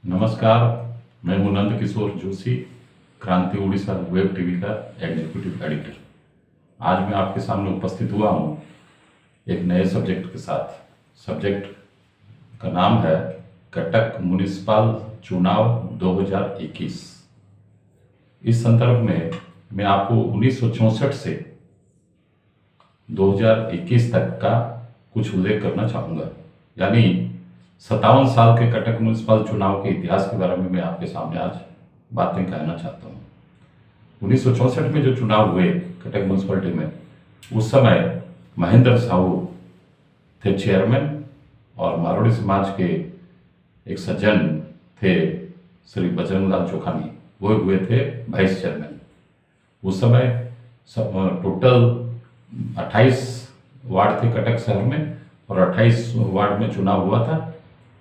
नमस्कार, मैं हूं नंद किशोर जोशी, क्रांति उड़ीसा वेब टीवी का एग्जीक्यूटिव एडिटर। आज मैं आपके सामने उपस्थित हुआ हूं एक नए सब्जेक्ट के साथ। सब्जेक्ट का नाम है कटक म्युनिसिपल चुनाव 2021। इस संदर्भ में मैं आपको 1964 से 2021 तक का कुछ उल्लेख करना चाहूँगा, यानी 57 साल के कटक म्युनिसिपल चुनाव के इतिहास के बारे में मैं आपके सामने आज बातें कहना चाहता हूँ। 1964 में जो चुनाव हुए कटक म्युनिसिपलिटी में, उस समय महेंद्र साहू थे चेयरमैन और मारवाड़ी समाज के एक सज्जन थे श्री बजरंग लाल चोखानी, वो हुए थे वाइस चेयरमैन। उस समय टोटल 28 वार्ड थे कटक शहर में और 28 वार्ड में चुनाव हुआ था।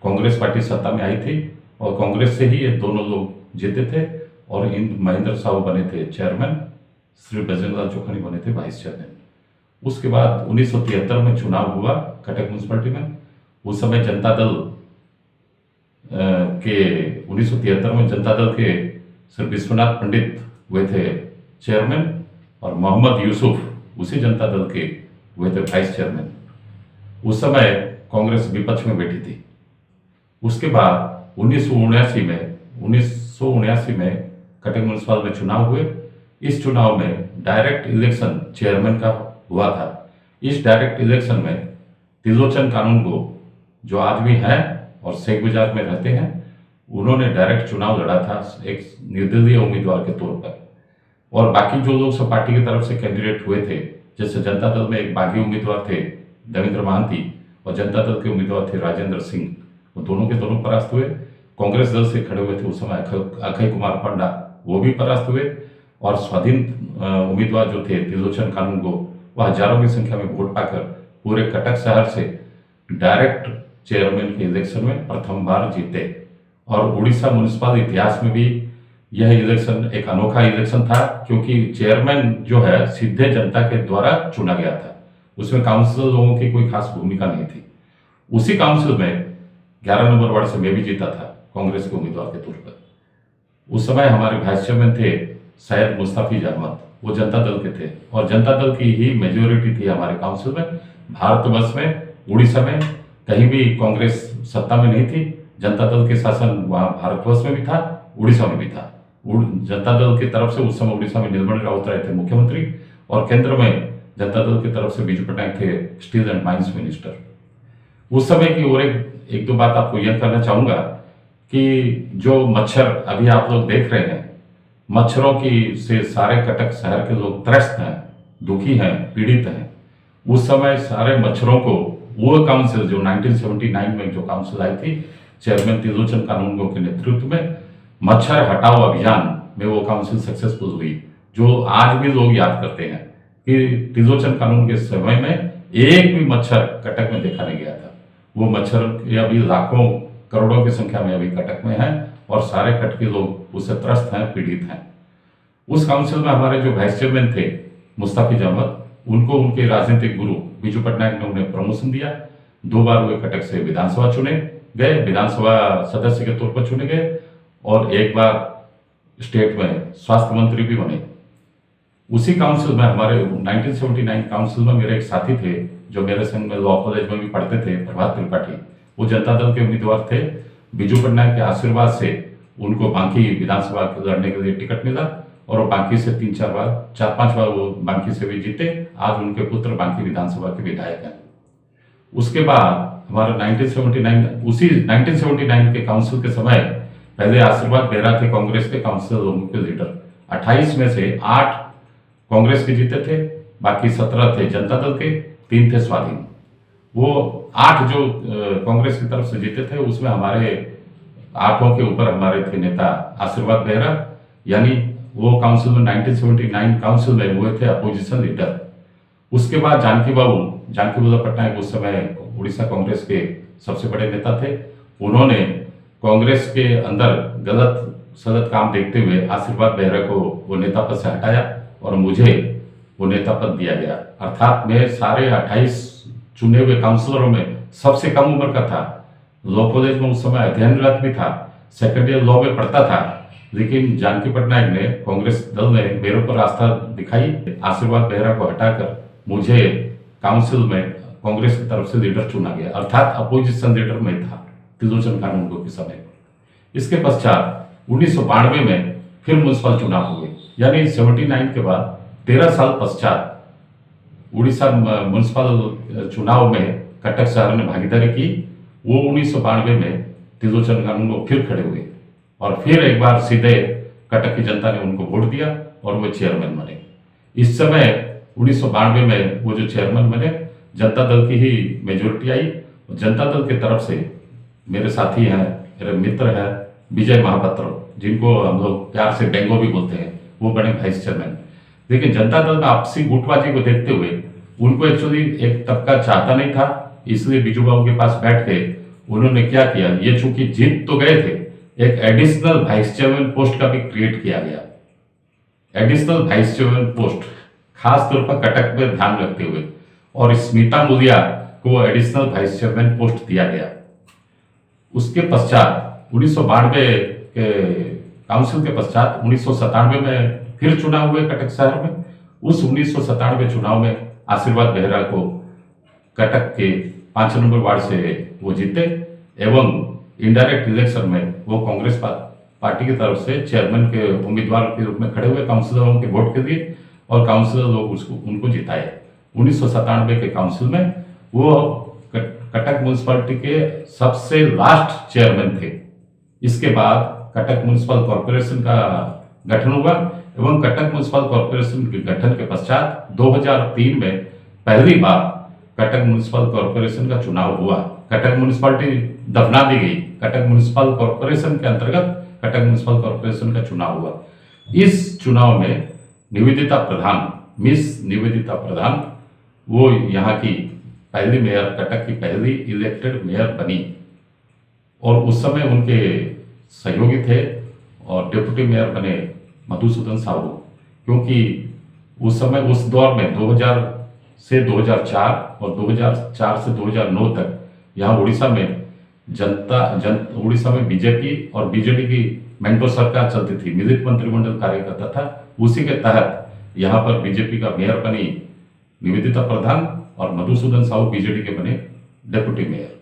कांग्रेस पार्टी सत्ता में आई थी और कांग्रेस से ही ये दोनों लोग जीते थे और इन महेंद्र साहू बने थे चेयरमैन, श्री बजरंग लाल चोखानी बने थे वाइस चेयरमैन। उसके बाद 1973 में चुनाव हुआ कटक म्युनिसिपलिटी में। उस समय जनता दल के 1973 में जनता दल के श्री विश्वनाथ पंडित हुए थे चेयरमैन और मोहम्मद यूसुफ उसी जनता दल के हुए थे वाइस चेयरमैन। उस समय कांग्रेस विपक्ष में बैठी थी। उसके बाद 1979 में कटक म्युनिसिपल में चुनाव हुए। इस चुनाव में डायरेक्ट इलेक्शन चेयरमैन का हुआ था। इस डायरेक्ट इलेक्शन में त्रिलोचन कानून को, जो आज भी हैं और शेख बाजार में रहते हैं, उन्होंने डायरेक्ट चुनाव लड़ा था एक निर्दलीय उम्मीदवार के तौर पर। और बाकी जो लोग सब पार्टी की तरफ से कैंडिडेट हुए थे, जैसे जनता दल में एक बागी उम्मीदवार थे देवेंद्र महांती और जनता दल के उम्मीदवार थे राजेंद्र सिंह, वो दोनों के दोनों परास्त हुए। कांग्रेस दल से खड़े हुए थे उस समय अक्षय कुमार पंडा, वो भी परास्त हुए। और स्वाधीन उम्मीदवार जो थे त्रिलोचन कानून को, वह हजारों की संख्या में वोट पाकर पूरे कटक शहर से डायरेक्ट चेयरमैन के इलेक्शन में प्रथम बार जीते। और उड़ीसा म्युनिसिपल इतिहास में भी यह इलेक्शन एक अनोखा इलेक्शन था, क्योंकि चेयरमैन जो है सीधे जनता के द्वारा चुना गया था। उसमें काउंसिल लोगों की कोई खास भूमिका नहीं थी। उसी काउंसिल में 11 नंबर वार्ड से मैं भी जीता था कांग्रेस के उम्मीदवार के तौर पर। उस समय हमारे वाइस चेयरमैन थे सैयद मुस्तफिज अहमद, वो जनता दल के थे और जनता दल की ही मेजोरिटी थी हमारे काउंसिल में। भारतवर्ष में, उड़ीसा में कहीं भी कांग्रेस सत्ता में नहीं थी। जनता दल के शासन वहाँ भारतवर्ष में भी था, उड़ीसा में भी था। जनता दल की तरफ से उस समय उड़ीसा में नीलमणि राउत राय थे मुख्यमंत्री और केंद्र में जनता दल की तरफ से बीजू पटनायक थे स्टील एंड माइंस मिनिस्टर। उस समय की और एक दो बात आपको यह करना चाहूंगा कि जो मच्छर अभी आप लोग देख रहे हैं, मच्छरों की से सारे कटक शहर के लोग त्रस्त हैं, दुखी हैं, पीड़ित हैं। उस समय सारे मच्छरों को वो काउंसिल जो 1979 में जो काउंसिल आई थी चेयरमैन त्रिलोचन कानूनगो के नेतृत्व में, मच्छर हटाओ अभियान में वो काउंसिल सक्सेसफुल हुई, जो आज भी लोग याद करते हैं कि त्रिलोचन कानून के समय में एक भी मच्छर कटक में देखा नहीं गया था। वो मच्छर अभी लाखों करोड़ों की संख्या में अभी कटक में हैं और सारे कटक के लोग उससे त्रस्त हैं, पीड़ित हैं। उस काउंसिल में हमारे जो वाइस चेयरमैन थे मुस्तफिज अहमद, उनको उनके राजनीतिक गुरु बीजू पटनायक ने उन्हें प्रमोशन दिया। 2 बार वे कटक से विधानसभा चुने गए, विधानसभा सदस्य के तौर पर चुने गए और एक बार स्टेट में स्वास्थ्य मंत्री भी बने। उसी काउंसिल में हमारे 1979 काउंसिल में मेरे एक साथी थे जो मेरे संग में लॉ कॉलेज में भी पढ़ते थे, प्रभात त्रिपाठी। वो जनता दल के उम्मीदवार थे। बीजू पटनायक के आशीर्वाद से उनको बांकी विधानसभा लड़ने के लिए टिकट मिला और वो बांकी से 4-5 बार वो बांकी से भी जीते। आज उनके पुत्र बांकी विधानसभा के विधायक हैं। उसके बाद हमारा 1979 के काउंसिल के समय पहले आशीर्वाद बेहरा थे कांग्रेस के काउंसिल लोगों के लीडर। 28 में से 8 कांग्रेस के जीते थे, बाकी 17 थे जनता दल के, 3 थे स्वाधीन। वो 8 जो कांग्रेस की तरफ से जीते थे, उसमें हमारे 8 के ऊपर हमारे थे नेता आशीर्वाद बेहरा, यानी वो काउंसिल में 1979 काउंसिल में हुए थे अपोजिशन लीडर। उसके बाद जानकी वल्लभ पटनायक उस समय उड़ीसा कांग्रेस के सबसे बड़े नेता थे। उन्होंने कांग्रेस के अंदर गलत सलत काम देखते हुए आशीर्वाद बेहरा को वो नेता पद से हटाया और मुझे वो नेता पद दिया गया। अर्थात मैं सारे 28 चुने हुए काउंसिलरों में सबसे कम उम्र का था। लॉ कॉलेज में उस समय अध्ययनरत भी था। सेकेंड ईयर लॉ में पढ़ता था, लेकिन जानकी पटनायक ने, कांग्रेस दल ने मेरे ऊपर आस्था दिखाई, आशीर्वाद बेहरा को हटाकर मुझे काउंसिल में कांग्रेस की तरफ से लीडर चुना गया, अर्थात अपोजिशन लीडर में था त्रिलोचन कानूनगो के समय। इसके पश्चात 1992 में फिर म्यूनसिपल चुनाव हुए, यानी 79 के बाद 13 साल पश्चात उड़ीसा म्यूनसिपल चुनाव में कटक शहर ने भागीदारी की। वो 1992 में त्रिलोचन कानूनगो फिर खड़े हुए और फिर एक बार सीधे कटक की जनता ने उनको वोट दिया और वो चेयरमैन बने। इस समय 1992 में वो जो चेयरमैन बने, जनता दल की ही मेजोरिटी आई। जनता दल की तरफ से मेरे साथी हैं, मेरे मित्र हैं विजय महापात्र, जिनको हम लोग प्यार से बेंगो भी बोलते हैं, वो बने वाइस चेयरमैन। लेकिन जनता दल में आपसी गुटबाजी को देखते हुए उनको एक्चुअली एक तबका चाहता नहीं था, इसलिए बिजू बाबू के पास बैठ के उन्होंने क्या किया, ये चूंकि जीत तो गए थे, एक एडिशनल वाइस चेयरमैन पोस्ट का भी क्रिएट किया गया। एडिशनल वाइस चेयरमैन पोस्ट खास तौर पर कटक में ध्यान रखते हुए, और स्मिता मुलिया को एडिशनल वाइस चेयरमैन पोस्ट दिया गया। उसके पश्चात 1992 के काउंसिल के पश्चात 1997 में फिर चुनाव हुए कटक शहर में। उस 1997 चुनाव में आशीर्वाद बेहरा को कटक के 5 नंबर वार्ड से वो जीते एवं इनडायरेक्ट इलेक्शन में वो कांग्रेस पार्टी की तरफ से चेयरमैन के उम्मीदवार के रूप में खड़े हुए, काउंसिलरों के वोट के लिए, और काउंसिलर लोग उनको जिताए। 1997 के काउंसिल में वो कटक म्यूनसिपलिटी के सबसे लास्ट चेयरमैन थे। इसके बाद कटक म्यूनसिपल कॉर्पोरेशन का गठन हुआ एवं कटक म्यूनसिपल कॉर्पोरेशन के गठन के पश्चात 2003 में पहली बार कटक म्यूनसिपल कॉर्पोरेशन का चुनाव हुआ। कटक म्यूनसिपलिटी दफना दी गई, कटक म्यूनसिपल कॉर्पोरेशन के अंतर्गत कटक म्यूनसिपल कॉर्पोरेशन का चुनाव हुआ। इस चुनाव में निवेदिता प्रधान, मिस निवेदिता प्रधान, वो यहाँ की पहली मेयर, कटक की पहली इलेक्टेड मेयर बनी। और उस समय उनके सहयोगी थे और डिप्टी मेयर बने मधुसूदन साहू, क्योंकि उस समय उस दौर में 2000 से 2004 और 2004 से 2009 तक यहाँ उड़ीसा में उड़ीसा में बीजेपी और बीजेडी की मेंटो सरकार चलती थी, मिलित मंत्रिमंडल कार्य करता था। उसी के तहत यहाँ पर बीजेपी का मेयर बनी निवेदिता प्रधान और मधुसूदन साहू बीजेडी के बने डेप्यूटी मेयर।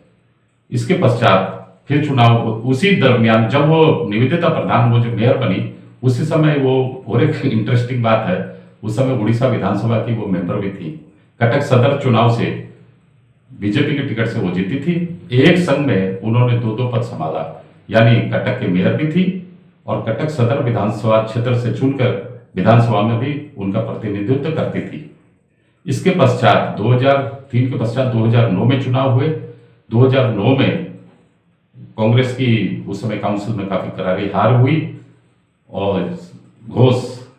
इसके पश्चात फिर चुनाव, उसी दरमियान जब वो निवेदिता प्रधान वो जो मेयर बनी, उसी समय वो, और एक इंटरेस्टिंग बात है, उस समय उड़ीसा विधानसभा की वो मेंबर भी थी। कटक सदर चुनाव से बीजेपी के टिकट से वो जीती थी। एक संघ में उन्होंने 2 पद संभाला, यानी कटक के मेयर भी थी और कटक सदर विधानसभा क्षेत्र से चुनकर विधानसभा में भी उनका प्रतिनिधित्व करती थी। इसके पश्चात 2003 के पश्चात 2009 में चुनाव हुए। 2009 में कांग्रेस की उस समय काउंसिल में काफी करारी हार हुई और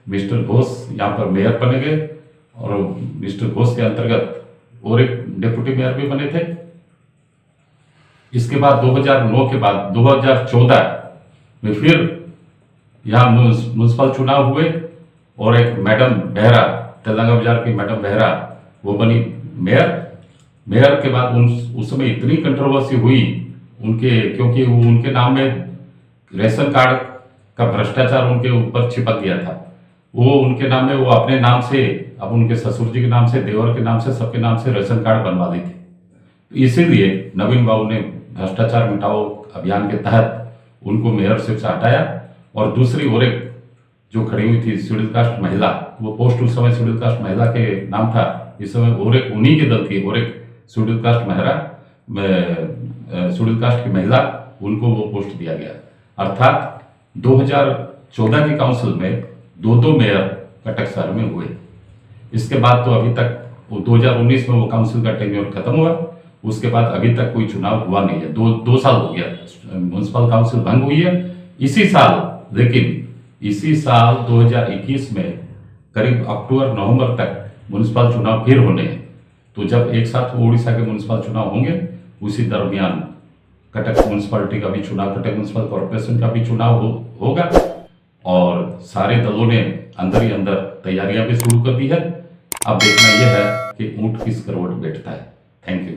मिस्टर घोष यहाँ पर मेयर बने गए और मिस्टर घोष के अंतर्गत और एक डिप्टी मेयर भी बने थे। इसके बाद 2009 के बाद 2014 में फिर यहाँ म्यूनसिपल चुनाव हुए और एक मैडम बेहरा, तेलंगाना बाजार की मैडम बेहरा, वो बनी मेयर। मेयर के बाद उस समय इतनी कंट्रोवर्सी हुई उनके, क्योंकि वो उनके नाम में रेशन कार्ड का भ्रष्टाचार उनके ऊपर चिपक गया था। वो उनके नाम में, वो अपने नाम से, अब उनके ससुर जी के नाम से, देवर के नाम से, सबके नाम से रेशन कार्ड बनवा दी थी। तो इसीलिए नवीन बाबू ने भ्रष्टाचार मिटाओ अभियान के तहत उनको मेयरशिप से हटाया और दूसरी और एक जो खड़ी हुई थी शेड्यूल कास्ट महिला, वो पोस्ट उस समय शेड्यूल कास्ट महिला के नाम था, इस समय और एक उन्हीं की दल थी और एक शेड्यूल कास्ट शेड्यूल कास्ट की महिला, उनको वो पोस्ट दिया गया। अर्थात 2014 की काउंसिल में 2 मेयर कटक शहर में हुए। इसके बाद तो अभी तक 2019 में वो काउंसिल का टेन्योर खत्म हुआ, उसके बाद अभी तक कोई चुनाव हुआ नहीं है। 2 साल हो गया, म्यूनसिपल काउंसिल भंग हुई है इसी साल। लेकिन इसी साल 2021 में करीब अक्टूबर-नवंबर तक म्यूनसिपल चुनाव फिर होने हैं। तो जब एक साथ उड़ीसा के म्यूनसिपल चुनाव होंगे, उसी दरमियान कटक म्यूनसिपलिटी का भी चुनाव, कटक म्यूनसिपल कॉर्पोरेशन का भी चुनाव होगा और सारे दलों ने अंदर ही अंदर तैयारियां भी शुरू कर दी है। अब देखना यह है कि ऊंट किस करवट बैठता है। Thank you.